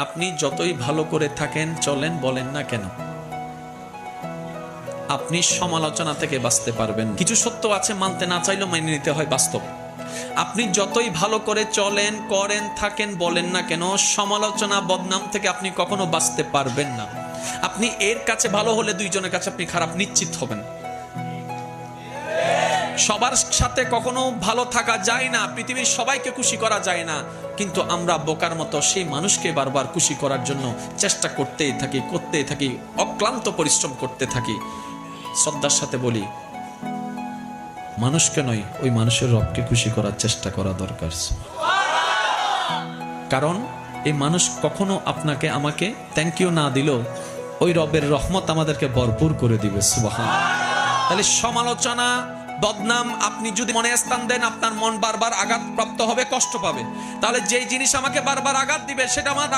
আপনি যতই ভালো করে থাকেন চলেন বলেন না কেন, আপনি সমালোচনা থেকে বাঁচতে পারবেন। কিছু সত্য আছে, মানতে না চাইলেও মেনে নিতে হয়, বাস্তব। আপনি যতই ভালো করে চলেন, করেন, থাকেন, বলেন না কেন, সমালোচনা, বদনাম থেকে আপনি কখনো বাঁচতে পারবেন না। আপনি এর কাছে ভালো হলে দুইজনের কাছে আপনি খারাপ নিশ্চিত হবেন। সবার সাথে কখনো ভালো থাকা যায় না, পৃথিবীর সবাইকে খুশি করা যায় না, কিন্তু আমরা বোকার মতো সেই মানুষকে বারবার খুশি করার জন্য চেষ্টা করতেই থাকি, অক্লান্ত পরিশ্রম করতে থাকি। শ্রদ্ধার সাথে বলি, মানুষকে নয়, ওই মানুষের রবকে খুশি করার চেষ্টা করা দরকার। কারণ এই মানুষ কখনো আপনাকে আমাকে থ্যাংক ইউ না দিলেও ওই রবের রহমত আমাদেরকে ভরপুর করে দিবে। সুবহানাল্লাহ। তাহলে সমালোচনা, বদনাম আপনি যদি মনে স্থান দেন, আপনার মন বারবার আঘাতপ্রাপ্ত হবে, কষ্ট পাবে। তাহলে যেই জিনিস আমাকে বারবার আঘাত দিবে সেটা আমার